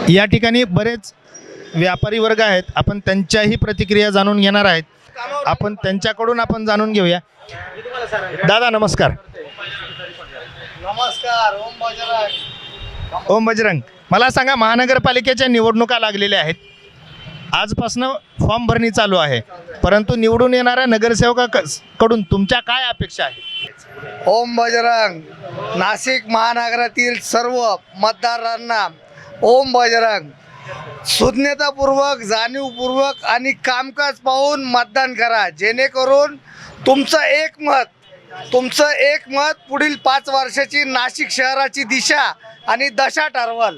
या ठिकाणी बरेच व्यापारी वर्ग आहेत, आपण त्यांच्याही प्रतिक्रिया जाणून घेणार आहेत. आपण त्यांच्याकडून जाणून घेऊया. दादा नमस्कार. नमस्कार. ओम बजरंग. ओम बजरंग, मला सांगा, महानगरपालिकेच्या निवडणुका लागलेल्या आहेत. आजपासून फॉर्म भरणी चालू आहे, परंतु निवडून येणाऱ्या नगरसेवकाकडून तुमच्या काय अपेक्षा आहे? ओम बजरंग. नाशिक महानगरातील सर्व मतदारांना ओम बजरंग. सुज्ञतापूर्वक, जाणीवपूर्वक आणि कामकाज पाहून मतदान करा, जेणेकरून तुमचं एक मत पुढील 5 वर्षाची नाशिक शहराची दिशा आणि दशा ठरवल.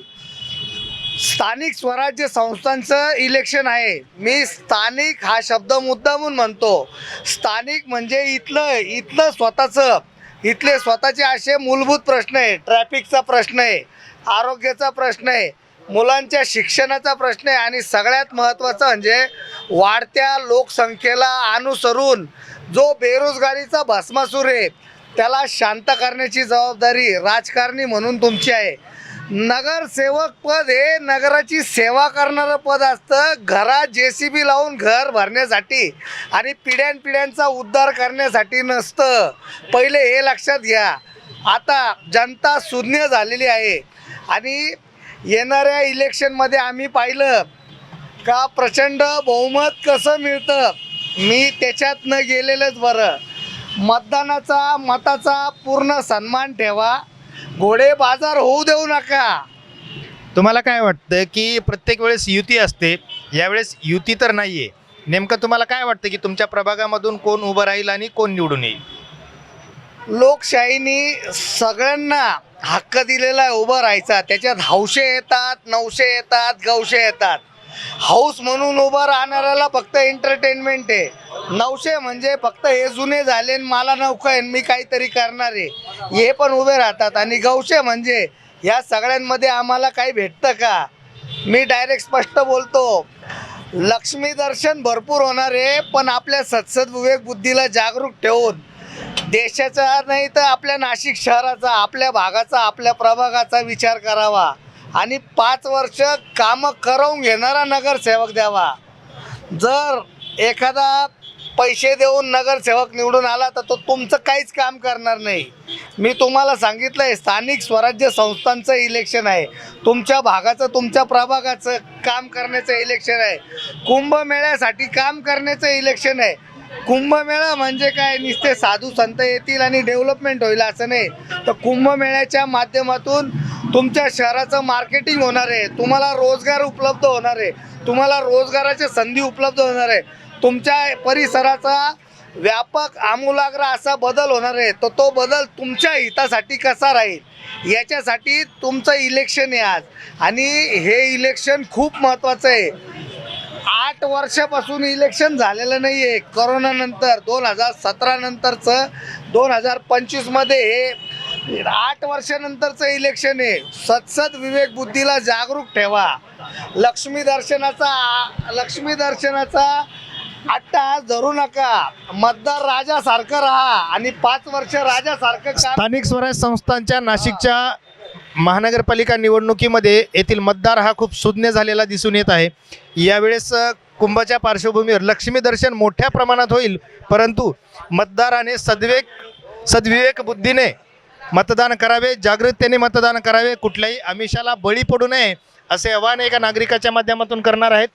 स्थानिक स्वराज्य संस्थांचं इलेक्शन आहे. मी स्थानिक हा शब्द मुद्दामून म्हणतो. स्थानिक म्हणजे इथलं स्वतःचं, इथले स्वतःचे असे मूलभूत प्रश्न आहे. ट्रॅफिकचा प्रश्न आहे, आरोग्याचा प्रश्न आहे, मुलांच्या शिक्षणाचा प्रश्न आहे आणि सगळ्यात महत्त्वाचं म्हणजे वाढत्या लोकसंख्येला अनुसरून जो बेरोजगारीचा भस्मासूर आहे त्याला शांत करण्याची जबाबदारी राजकारणी म्हणून तुमची आहे. नगरसेवक पद हे नगराची सेवा करणारं पद असतं. घरात JCB लावून घर भरण्यासाठी आणि पिढ्यानपिढ्यांचा उद्धार करण्यासाठी नसतं. पहिले हे लक्षात घ्या. आता जनता सुज्ञ झालेली आहे आणि येणाऱ्या इलेक्शनमध्ये आम्ही पाहिलं का प्रचंड बहुमत कसं मिळतं. मी त्याच्यात न गेलेलंच बरं. मताचा पूर्ण सन्मान ठेवा. घोडे बाजार होऊ देऊ नका. तुम्हाला काय वाटतं की प्रत्येक वेळेस युती असते, यावेळेस युती तर नाही आहे, नेमकं तुम्हाला काय वाटतं की तुमच्या प्रभागामधून कोण उभं राहील आणि कोण निवडून येईल? लोकशाहीने सगळ्यांना हक्क दिलेला आहे उभं राहायचा. त्याच्यात हौशे येतात, नवशे येतात, गवशे येतात. हाऊस म्हणून उभं राहणाऱ्याला फक्त एंटरटेनमेंट आहे. नवशे म्हणजे फक्त हे जुने झाले आणि मला नौका आहे, मी काहीतरी करणार आहे, हे पण उभे राहतात. आणि गवशे म्हणजे या सगळ्यांमध्ये आम्हाला काही भेटतं का? मी डायरेक्ट स्पष्ट बोलतो. लक्ष्मी दर्शन भरपूर होणार आहे, पण आपल्या सत्सद विवेक बुद्धीला जागरूक ठेवून देशाचा नाही तर आपल्या नाशिक शहराचा, आपल्या भागाचा, आपल्या प्रभागाचा विचार करावा आणि 5 वर्ष कामं करवून घेणारा नगरसेवक द्यावा. जर एखादा पैसे देऊन नगरसेवक निवडून आला तर तो तुमचं काहीच काम करणार नाही. मी तुम्हाला सांगितलं आहे, स्थानिक स्वराज्य संस्थांचं इलेक्शन आहे. तुमच्या भागाचं, तुमच्या प्रभागाचं काम करण्याचं इलेक्शन आहे. कुंभमेळ्यासाठी काम करण्याचं इलेक्शन आहे. कुंभमेळा म्हणजे काय, नुसते साधू संत येतील आणि डेव्हलपमेंट होईल असं नाही. तर कुंभमेळ्याच्या माध्यमातून तुमच्या शहराचं मार्केटिंग होणार आहे, तुम्हाला रोजगार उपलब्ध होणार आहे, तुम्हाला रोजगाराच्या संधी उपलब्ध होणार आहे, तुमच्या परिसराचा व्यापक आमूलाग्र असा बदल होणार आहे. तर तो बदल तुमच्या हितासाठी कसा राहील याच्यासाठी तुमचं इलेक्शन आहे आज. आणि हे इलेक्शन खूप महत्त्वाचं आहे. 8 वर्षापासून इलेक्शन झालेलं नाही आहे. करोनानंतर 2017 नंतरचं 2025मध्ये हे 8 वर्षानंतरचं इलेक्शन आहे. सत्सद विवेक बुद्धीला जागरूक ठेवा. लक्ष्मी दर्शनाचा अट्टा धरू नका. मतदार राजासारखं राहा आणि 5 वर्ष राजासारखं काम. स्थानिक स्वराज्य संस्थांच्या नाशिकच्या महानगरपालिका निवडणुकीमध्ये येथील मतदार हा खूप सुज्ञ झालेला दिसून येत आहे. यावेळेस कुंभाच्या पार्श्वभूमीवर लक्ष्मी दर्शन मोठ्या प्रमाणात होईल, परंतु मतदाराने सद्विवेक बुद्धीने मतदान करावे, जागृततेने मतदान करावे, कुठल्याही आमिषाला बळी पडू नये असे आवाहन एका नागरिकाच्या माध्यमातून करणार आहेत.